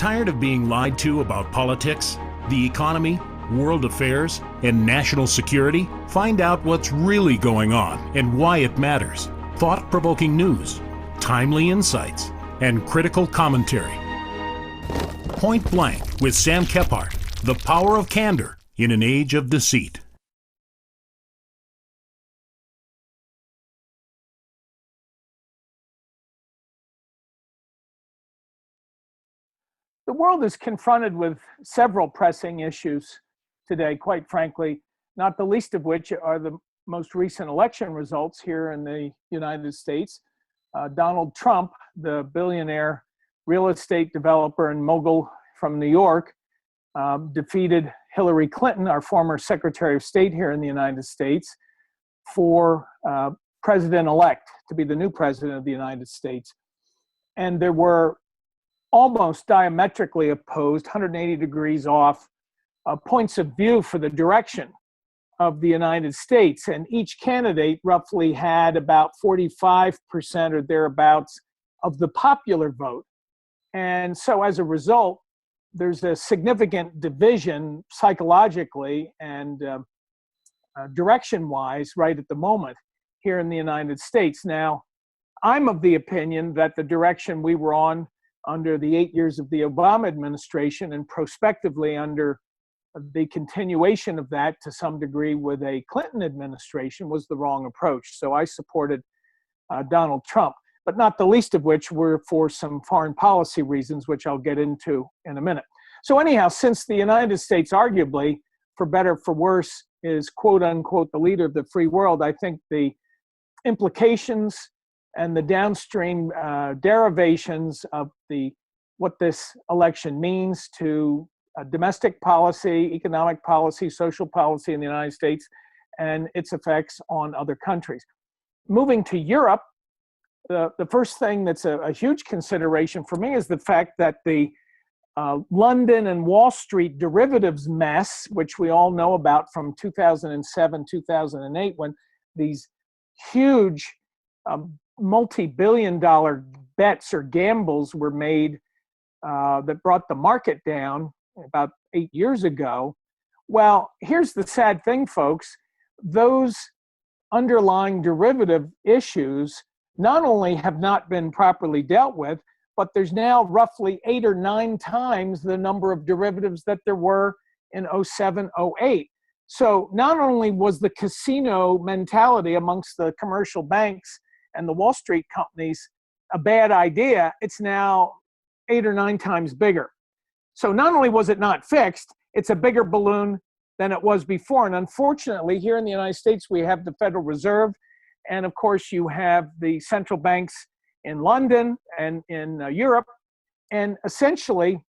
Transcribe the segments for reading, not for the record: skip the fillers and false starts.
Tired of being lied to about politics, the economy, world affairs, and national security? Find out what's really going on and why it matters. Thought-provoking news, timely insights, and critical commentary. Point Blank with Sam Kephart. The power of candor in an age of deceit. The world is confronted with several pressing issues today, quite frankly, not the least of which are the most recent election results here in the United States. Donald Trump, the billionaire real estate developer and mogul from New York, defeated Hillary Clinton, our former Secretary of State here in the United States, for president-elect, to be the new president of the United States. And there were almost diametrically opposed, 180 degrees off, points of view for the direction of the United States. And each candidate roughly had about 45% or thereabouts of the popular vote. And so as a result, there's a significant division psychologically and direction-wise right at the moment here in the United States. Now, I'm of the opinion that the direction we were on under the 8 years of the Obama administration and prospectively under the continuation of that to some degree with a Clinton administration was the wrong approach. So I supported Donald Trump, but not the least of which were for some foreign policy reasons, which I'll get into in a minute. So anyhow, since the United States arguably, for better or for worse, is quote unquote the leader of the free world, I think the implications and the downstream derivations of what this election means to domestic policy, economic policy, social policy in the United States, and its effects on other countries. Moving to Europe, the first thing that's a huge consideration for me is the fact that the London and Wall Street derivatives mess, which we all know about from 2007, 2008, when these huge multi-billion-dollar bets or gambles were made that brought the market down about 8 years ago. Well, here's the sad thing, folks. Those underlying derivative issues not only have not been properly dealt with, but there's now roughly 8 or 9 times the number of derivatives that there were in 07, 08. So not only was the casino mentality amongst the commercial banks and the Wall Street companies a bad idea, it's now 8 or 9 times bigger. So not only was it not fixed, it's a bigger balloon than it was before. And unfortunately, here in the United States, we have the Federal Reserve. And of course, you have the central banks in London and in Europe. And essentially,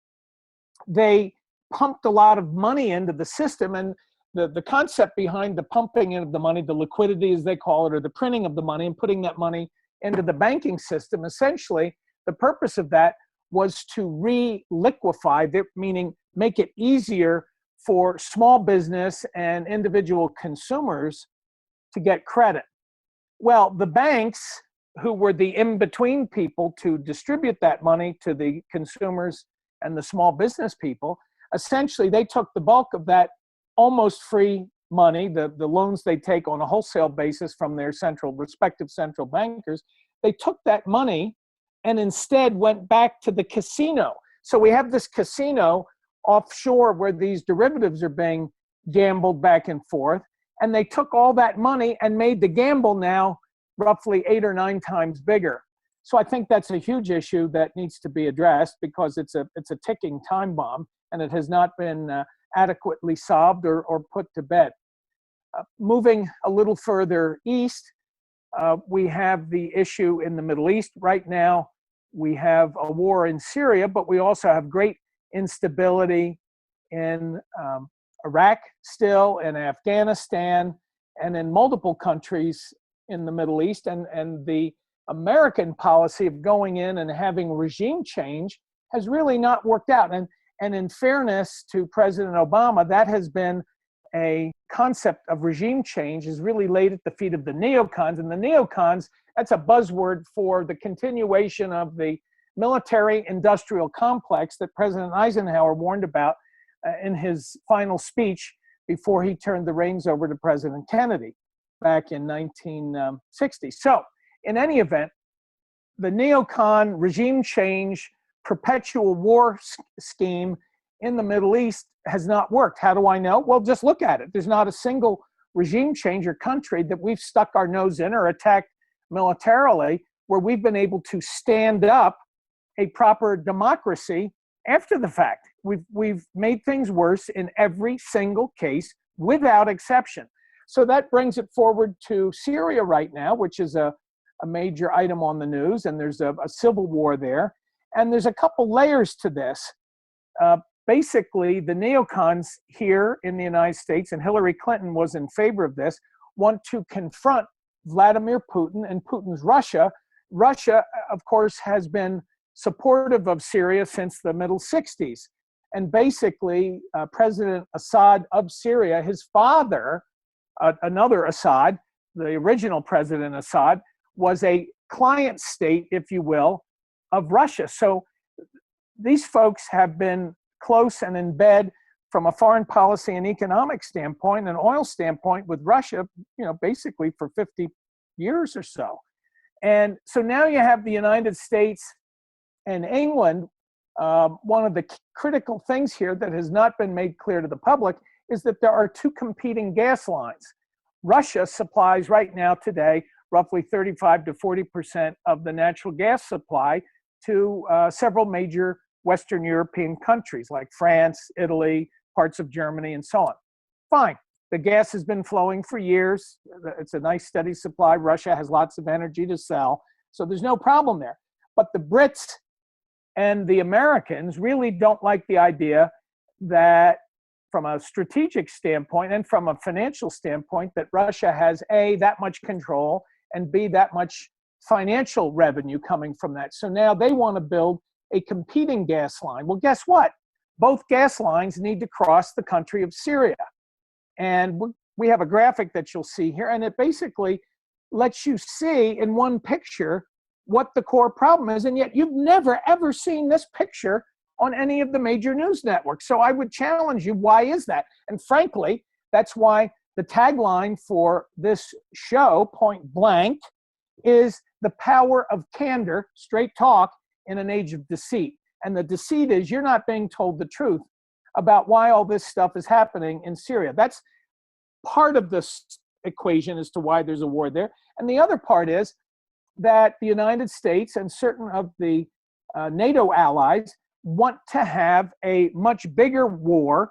they pumped a lot of money into the system. And the concept behind the pumping of the money, the liquidity as they call it, or the printing of the money and putting that money into the banking system, essentially, the purpose of that was to re-liquefy, meaning make it easier for small business and individual consumers to get credit. Well, the banks, who were the in-between people to distribute that money to the consumers and the small business people, essentially they took the bulk of that almost free money, the loans they take on a wholesale basis from their respective central bankers. They took that money and instead went back to the casino. So we have this casino offshore where these derivatives are being gambled back and forth, and they took all that money and made the gamble now roughly 8 or 9 times bigger. So I think that's a huge issue that needs to be addressed because it's a ticking time bomb, and it has not been adequately solved or put to bed. Moving a little further east, we have the issue in the Middle East. Right now, we have a war in Syria, but we also have great instability in Iraq still, in Afghanistan, and in multiple countries in the Middle East. And the American policy of going in and having regime change has really not worked out. And in fairness to President Obama, that has been a concept of regime change is really laid at the feet of the neocons. And the neocons, that's a buzzword for the continuation of the military-industrial complex that President Eisenhower warned about in his final speech before he turned the reins over to President Kennedy back in 1960. So, in any event, the neocon regime change perpetual war scheme in the Middle East has not worked. How do I know? Well, just look at it. There's not a single regime change or country that we've stuck our nose in or attacked militarily where we've been able to stand up a proper democracy after the fact. We've made things worse in every single case without exception. So that brings it forward to Syria right now, which is a major item on the news, and there's a civil war there. And there's a couple layers to this. Basically, the neocons here in the United States, and Hillary Clinton was in favor of this, want to confront Vladimir Putin and Putin's Russia. Russia, of course, has been supportive of Syria since the middle 60s. And basically, President Assad of Syria, his father, another Assad, the original President Assad, was a client state, if you will, of Russia. So these folks have been close and in bed from a foreign policy and economic standpoint, an oil standpoint with Russia, basically for 50 years or so. And so now you have the United States and England. One of the critical things here that has not been made clear to the public is that there are two competing gas lines. Russia supplies right now today roughly 35 to 40% of the natural gas supply to several major Western European countries like France, Italy, parts of Germany, and so on. Fine. The gas has been flowing for years. It's a nice steady supply. Russia has lots of energy to sell, so there's no problem there. But the Brits and the Americans really don't like the idea that from a strategic standpoint and from a financial standpoint that Russia has A, that much control, and B, that much financial revenue coming from that. So now they want to build a competing gas line. Well, guess what? Both gas lines need to cross the country of Syria. And we have a graphic that you'll see here, and it basically lets you see in one picture what the core problem is, and yet you've never, ever seen this picture on any of the major news networks. So I would challenge you, why is that? And frankly, that's why the tagline for this show, Point Blank, is the power of candor, straight talk, in an age of deceit. And the deceit is you're not being told the truth about why all this stuff is happening in Syria. That's part of this equation as to why there's a war there. And the other part is that the United States and certain of the NATO allies want to have a much bigger war,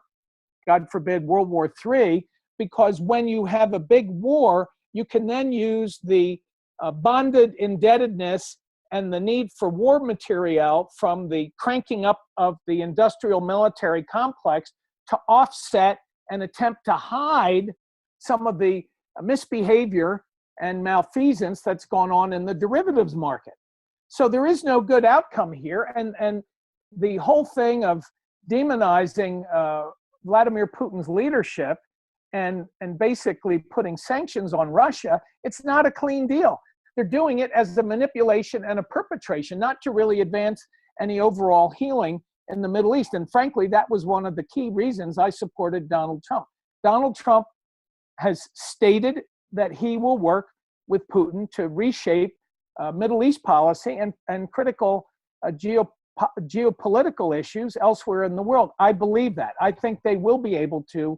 God forbid World War III, because when you have a big war, you can then use the bonded indebtedness and the need for war materiel from the cranking up of the industrial military complex to offset and attempt to hide some of the misbehavior and malfeasance that's gone on in the derivatives market. So there is no good outcome here. And the whole thing of demonizing Vladimir Putin's leadership and basically putting sanctions on Russia, it's not a clean deal. They're doing it as a manipulation and a perpetration, not to really advance any overall healing in the Middle East. And frankly, that was one of the key reasons I supported Donald Trump. Donald Trump has stated that he will work with Putin to reshape Middle East policy and critical geopolitical issues elsewhere in the world. I believe that. I think they will be able to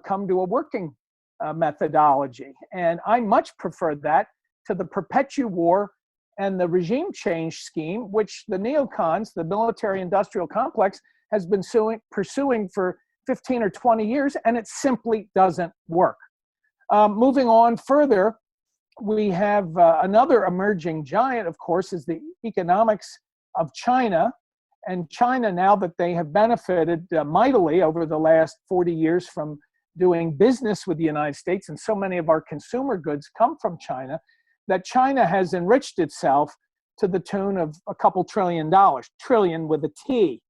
come to a working methodology. And I much prefer that to the perpetual war and the regime change scheme, which the neocons, the military-industrial complex, has been pursuing for 15 or 20 years, and it simply doesn't work. Moving on further, we have another emerging giant, of course, is the economics of China. And China, now that they have benefited mightily over the last 40 years from doing business with the United States, and so many of our consumer goods come from China, that China has enriched itself to the tune of a couple $1 trillion, trillion with a T.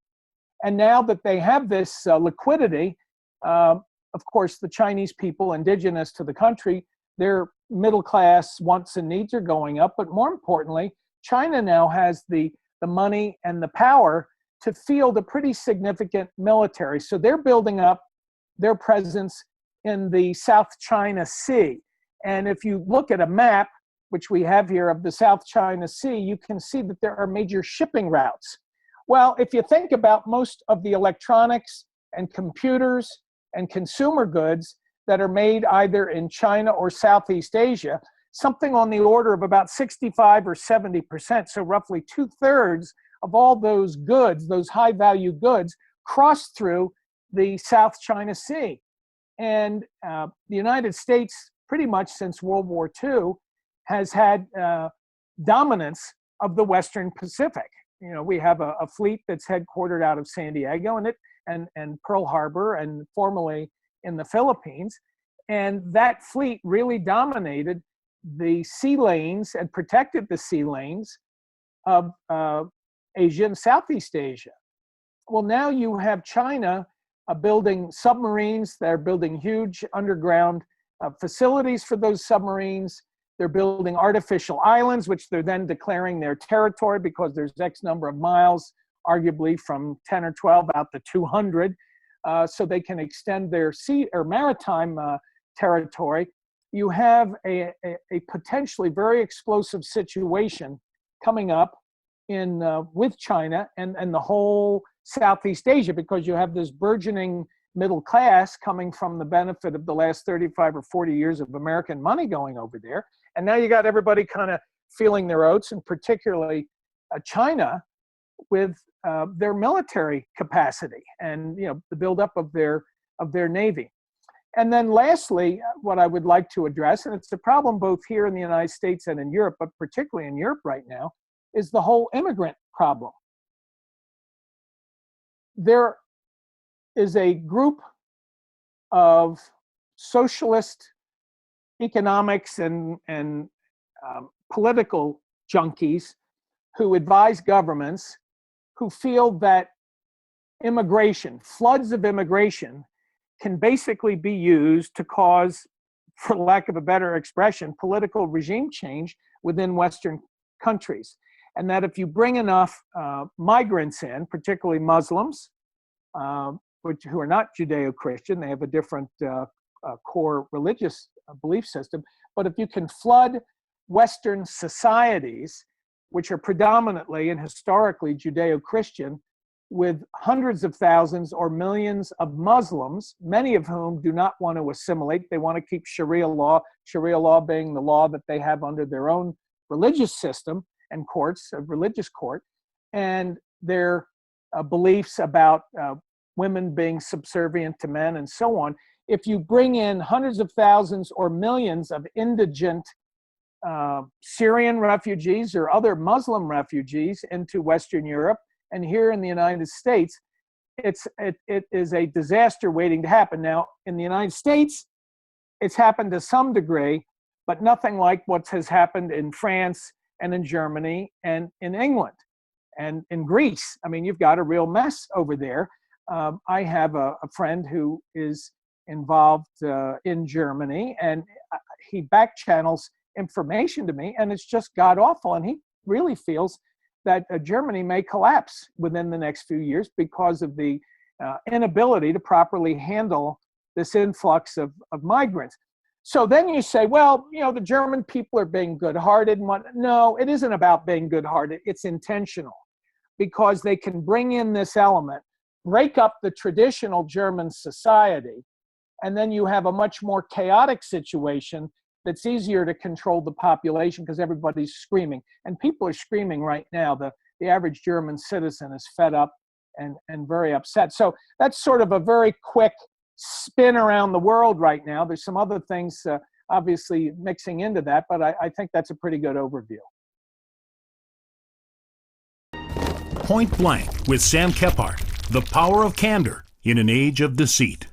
And now that they have this liquidity, of course, the Chinese people indigenous to the country, their middle class wants and needs are going up. But more importantly, China now has the the money, and the power to field a pretty significant military. So they're building up their presence in the South China Sea. And if you look at a map, which we have here, of the South China Sea, you can see that there are major shipping routes. Well, if you think about most of the electronics and computers and consumer goods that are made either in China or Southeast Asia, something on the order of about 65 or 70%, so roughly 2/3 of all those goods, those high-value goods, cross through the South China Sea. And the United States, pretty much since World War II, has had dominance of the Western Pacific. You know, we have a fleet that's headquartered out of San Diego and Pearl Harbor, and formerly in the Philippines. And that fleet really dominated the sea lanes and protected the sea lanes of Asia and Southeast Asia. Well, now you have China building submarines. They're building huge underground facilities for those submarines. They're building artificial islands, which they're then declaring their territory because there's X number of miles, arguably from 10 or 12 out to 200, so they can extend their sea or maritime territory. You have a potentially very explosive situation coming up in with China and the whole Southeast Asia, because you have this burgeoning middle class coming from the benefit of the last 35 or 40 years of American money going over there. And now you got everybody kind of feeling their oats, and particularly China with their military capacity and, you know, the buildup of their navy. And then lastly, what I would like to address, and it's a problem both here in the United States and in Europe, but particularly in Europe right now, is the whole immigrant problem. There is a group of socialist economics and political junkies who advise governments, who feel that immigration, floods of immigration, can basically be used to cause, for lack of a better expression, political regime change within Western countries. And that if you bring enough migrants in, particularly Muslims, who are not Judeo-Christian, they have a different core religious belief system, but if you can flood Western societies, which are predominantly and historically Judeo-Christian, with hundreds of thousands or millions of Muslims, many of whom do not want to assimilate. They want to keep Sharia law being the law that they have under their own religious system and courts, a religious court, and their beliefs about women being subservient to men and so on. If you bring in hundreds of thousands or millions of indigent Syrian refugees or other Muslim refugees into Western Europe, and here in the United States, it is a disaster waiting to happen. Now, in the United States, it's happened to some degree, but nothing like what has happened in France and in Germany and in England and in Greece. I mean, you've got a real mess over there. I have a friend who is involved in Germany, and he back channels information to me, and it's just god awful. And he really feels that Germany may collapse within the next few years because of the inability to properly handle this influx of migrants. So then you say, well, you know, the German people are being good-hearted and what? No, it isn't about being good-hearted. It's intentional, because they can bring in this element, break up the traditional German society, and then you have a much more chaotic situation that's easier to control the population because everybody's screaming. And people are screaming right now. The average German citizen is fed up and very upset. So that's sort of a very quick spin around the world right now. There's some other things obviously mixing into that, but I think that's a pretty good overview. Point Blank with Sam Kephart, the power of candor in an age of deceit.